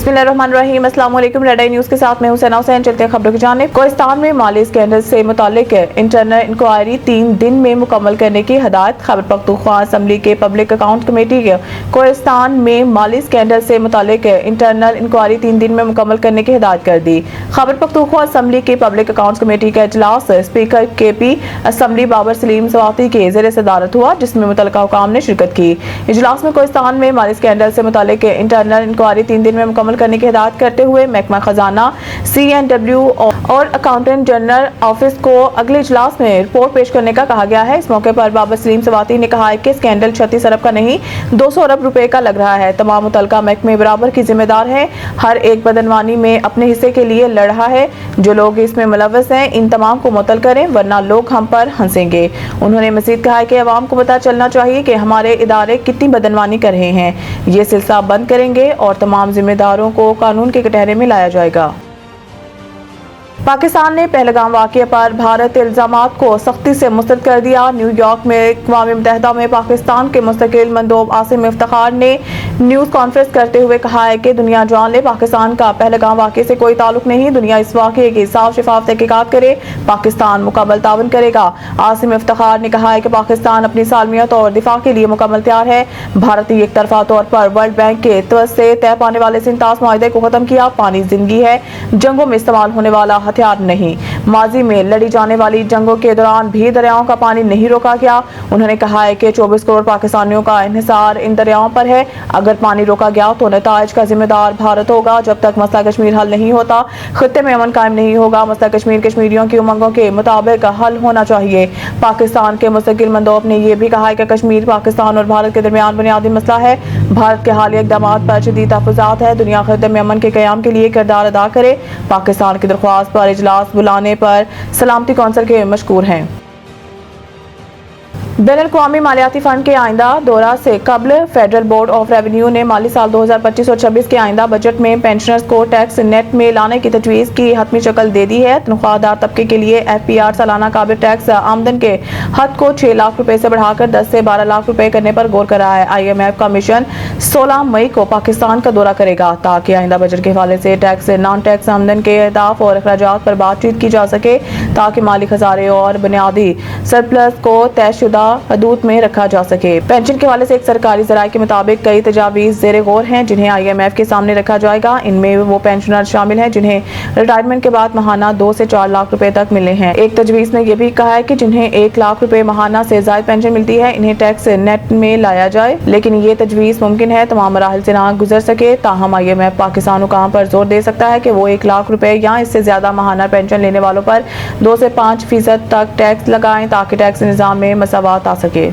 बिस्मिल्लाहिर्रहमानिर्रहीम। अस्सलाम वालेकुम। रेड आई न्यूज़ के साथ मैं हुसैना हुसैन। चलते हैं खबरों की जानिब। कोहिस्तान में माली स्कैंडल से मुतालिक इंटरनल इंक्वायरी 3 दिन में मुकम्मल करने की हदायत। खैबर पख्तूनख्वा असम्बली के पब्लिक अकाउंट कमेटी के कोहिस्तान में माली स्कैंडल से मुतालिक इंटरनल इंक्वायरी 3 दिन में मुकम्मल करने की हदायत कर दी। खैबर पख्तूनख्वा असम्बली के पब्लिक अकाउंट कमेटी का इजलास speaker KP assembly Babar Saleem Swati के ज़ेर सदारत हुआ, जिसमें मुतल्लिका हुकाम ने शिरकत की। इजलास में कोहिस्तान में माली स्कैंडल से मुतालिक इंटरनल इंक्वायरी 3 दिन में मुकम्मल करने की हिदायत करते हुए महकमा खजाना, CNW और अकाउंटेंट जनरल ऑफिस को अगले इजलास में रिपोर्ट पेश करने का कहा गया है। इस मौके पर बाबर सलीम सवाती ने कहा है कि स्कैंडल 36 अरब का नहीं 200 अरब रुपए का लग रहा है। तमाम मुतल्लिका महकमे बराबर की जिम्मेदार हैं, हर एक बदनवानी में अपने हिस्से के लिए लड़ रहा है। जो लोग इसमें मुलव्वस हैं इन तमाम को मुअत्तल करें, वरना लोग हम पर हंसेंगे। उन्होंने मजीद कहा है कि अवाम को पता चलना चाहिए कि हमारे इदारे कितनी बदनवानी कर रहे हैं। ये सिलसिला बंद करेंगे और तमाम जिम्मेदारों को कानून के कटहरे में लाया जाएगा। पाकिस्तान ने पहलगाम वाक़ये पर भारत इल्ज़ामात को सख्ती से मुस्तरद कर दिया। न्यूयॉर्क में अक़वाम मुत्तहिदा में पाकिस्तान के मुस्तकिल मंदूब आसिम इफ्तिखार ने न्यूज़ कॉन्फ्रेंस करते हुए कहा है कि दुनिया जान ले, पाकिस्तान का पहलगाम वाक़ये से कोई ताल्लुक नहीं। दुनिया इस वाक़ये की साफ शफाफ तहक़ीक़ात करे, पाकिस्तान मुकम्मल तावन करेगा। आसिम इफ्तिखार ने कहा है कि पाकिस्तान अपनी सालमियत और दिफा के लिए मुकम्मल तैयार है। भारत ने एक तरफा तौर पर वर्ल्ड बैंक के तवज्जो से तय पाने वाले सिंतास मुआहदे को खत्म किया। पानी जिंदगी है, जंगों में इस्तेमाल होने वाला हथियार नहीं। माजी में लड़ी जाने वाली जंगों के दौरान भी दरियाओं का पानी नहीं रोका गया। उन्होंने कहा है कि 24 करोड़ पाकिस्तानियों का इन्हिसार इन दरियाओं पर है। अगर पानी रोका गया तो नताइज का जिम्मेदार भारत होगा। जब तक मसला कश्मीर हल नहीं होता, खित्ते में अमन कायम नहीं होगा। मसला कश्मीर कश्मीरियों की उमंगों के मुताबिक हल होना चाहिए। पाकिस्तान के मुस्तकिल मंदूब ने यह भी कहा है कि कश्मीर पाकिस्तान और भारत के दरमियान बुनियादी मसला है। भारत के हालिया इक़दामात पर शदीद तहफ़्फ़ुज़ात है। दुनिया खित्ते में अमन के क़याम के लिए किरदार अदा करे। पाकिस्तान की दरख्वास्त पर इजलास बुलाने पर सलामती कौंसिल के मशकूर हैं। बैनुल-अक़वामी मालियाती फ़ंड के आइंदा दौरा से कबल फेडरल बोर्ड ऑफ रेवेन्यू ने माली साल 2025 और 26 के आइंदा बजट में पेंशनर्स को टैक्स नेट में लाने की तजवीज़ की हतमी शक्ल दे दी है। तनख्वाहदार तबके के लिए FPR सालाना काबिल टैक्स आमदन के हद को 6 लाख रुपए से बढ़ाकर 10 से 12 लाख रुपए करने पर गौर कर रहा है। IMF का मिशन 16 मई को पाकिस्तान का दौरा करेगा ताकि आइंदा बजट के हवाले से टैक्स नॉन टैक्स आमदन के अहदाफ और अखराजात पर बातचीत की जा सके, ताकि माली खजारे और बुनियादी सरप्लस को तयशुदा हदूद में रखा जा सके। पेंशन के हवाले से एक सरकारी ज़राए के मुताबिक कई तजावीज़ ज़ेरे गौर हैं, जिन्हें IMF के सामने रखा जाएगा। इनमें वो पेंशनर शामिल हैं जिन्हें रिटायरमेंट के बाद माहाना 2 से 4 लाख रुपए तक मिले हैं। एक तजवीज़ में यह भी कहा है कि जिन्हें 1 लाख रुपए माहाना से ज़ायद पेंशन मिलती है, इन्हें टैक्स नेट में लाया जाए। लेकिन ये तजवीज़ मुमकिन है तमाम मराहिल से ना गुजर सके। ताहम IMF पाकिस्तान हुकाम पर जोर दे सकता है कि वो 1 लाख रुपए या इससे ज्यादा माहाना पेंशन लेने वालों पर 2 से 5% तक टैक्स लगाएं, ताकि टैक्स निज़ाम में मसावत आ सके।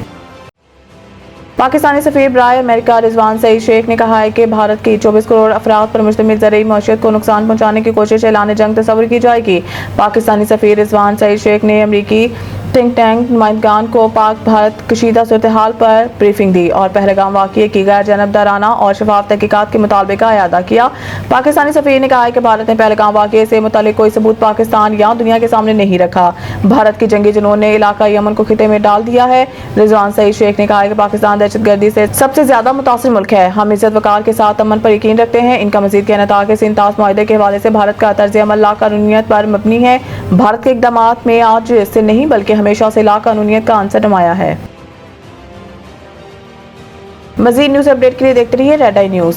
पाकिस्तानी सफीर बराए अमेरिका रिजवान सईद शेख ने कहा है कि भारत की 24 करोड़ अफराद पर मुश्तमिल ज़रई मईशत को नुकसान पहुंचाने की कोशिश ऐलान जंग तस्वुर की जाएगी। पाकिस्तानी सफीर रिजवान सईद शेख ने अमरीकी थिंक टैंक नुमाइंदगान को पाक भारत कशीदा सूरत हाल पर ब्रीफिंग दी और पहलगाम वाक़ये की गैर जानबदाराना और शफाफ तहकीकात के मुतालबे का अयादा किया। पाकिस्तानी सफीर ने कहा है कि भारत ने पहलगाम वाक़ये से मुतालिक कोई सबूत पाकिस्तान या दुनिया के सामने नहीं रखा। भारत की जंगी जुनून ने इलाकाई अमन को खिते में डाल दिया है। रिजवान सईद शेख ने कहा है कि पाकिस्तान दहशतगर्दी से सबसे ज्यादा मुतासिर मुल्क है। हम इज्जत वकार के साथ अमन पर यकीन रखते हैं। इनका मजीद कहना था कि सिंतास मुआहदे के हवाले से भारत का तर्ज अमल ला कानूनियत पर मबनी है। भारत के इक़दामात में आज से नहीं बल्कि हमेशा से ला कानूनियत का आंसर नुमाया है। मजीद न्यूज़ अपडेट के लिए देखते रहिए रेड आई न्यूज़।